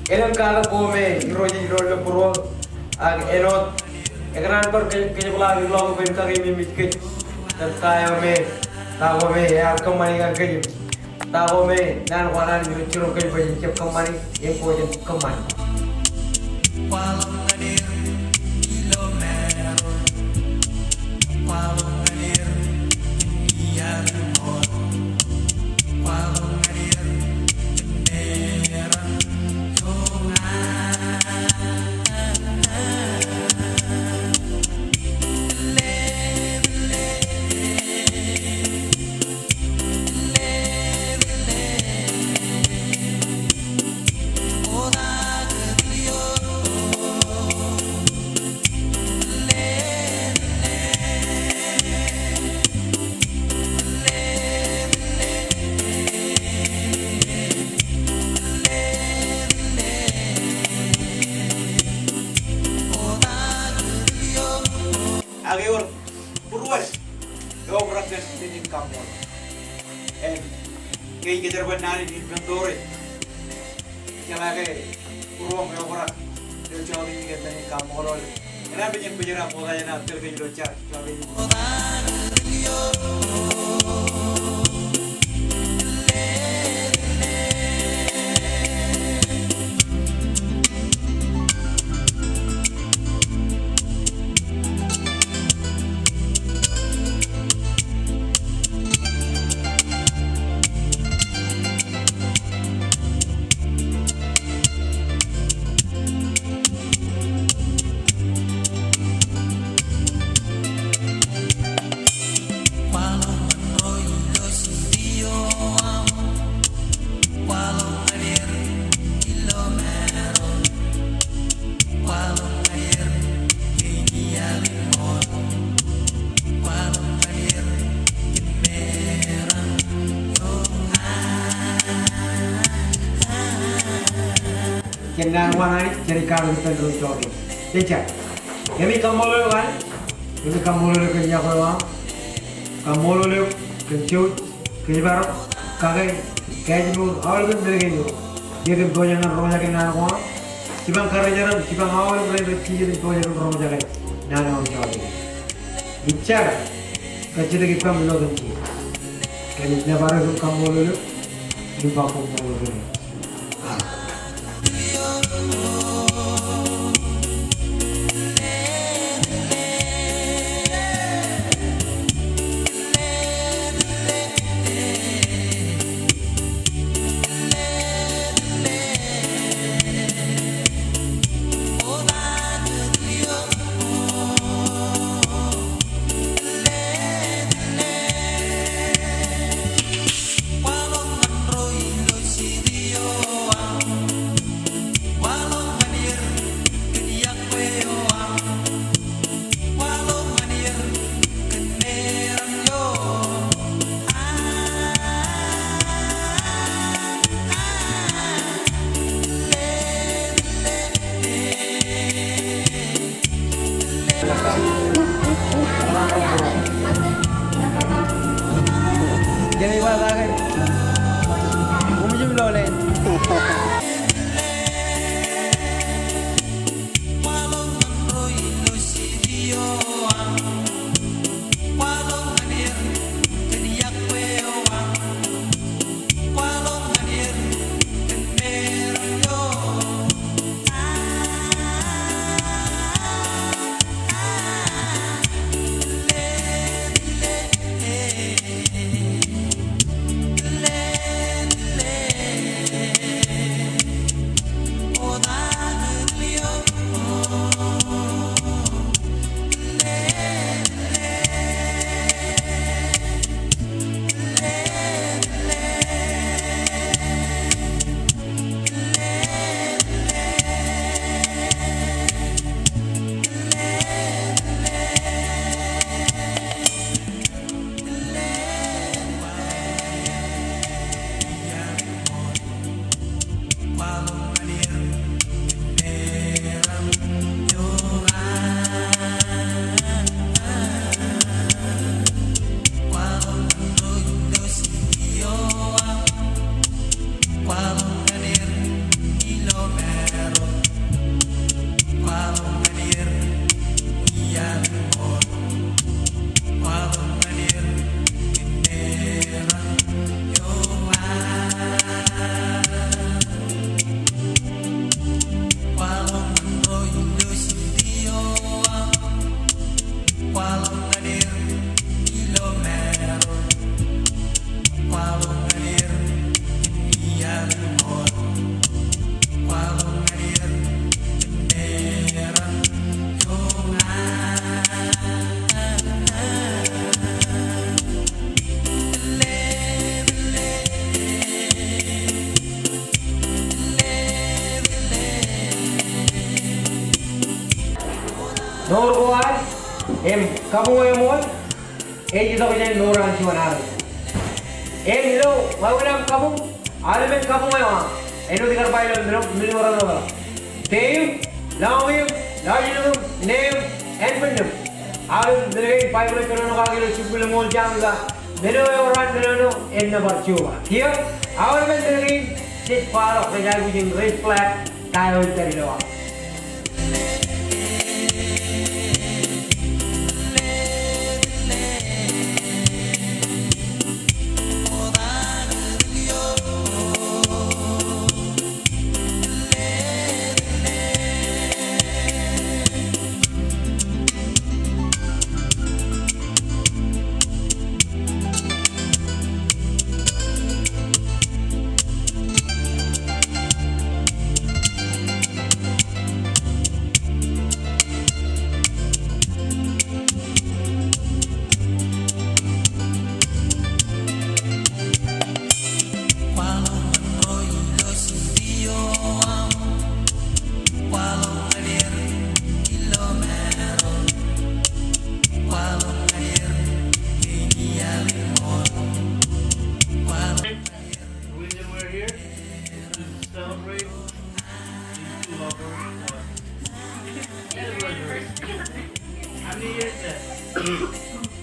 Elang kala kome iroji rolo puro ag enot ekran par ke bula di long ben ka mi mitke dan tayo me tago me ya kamani ka ke tago me nan wanan yu chiro ke ba ke kamani em ko jen kamani Agior, Purwas, go practice in Kamor. And Kay get her banana in Pandore. Kalake, Purwam Yovara, the job in get in Kamor. And I've been in Pajana Podana, Telvino Church. Kenang wanai jadi kalau kita dulu coba. Cecak. Ini kamu lalu kan? Ini kamu lalu kerja kau kamu lalu kerja kerja kagai kayak dulu awal kan dari dulu. Dia kan dua jangan rumah sakit nana kau. Cibang kerja jalan, cibang awal mulai berarti jadi dua jangan rumah sakit nana kau coba. Bicara kerja lagi kamu lalu kerja. Kalau ini baru kamu lalu, ini bapak kamu lalu. Nor kuan kamu emon kita punya noran cimanar lo wawinam kamu alamen kamu emang dengar pailan noran noran Dave Lamim Lajinum Name and Pindum Alam Dre Bible Kono Kagilo Chipul Mon Janga Meno Oran Meno in the Barchua. Here, our men sit far off the Jaguin red flag tile territory. How many years is that?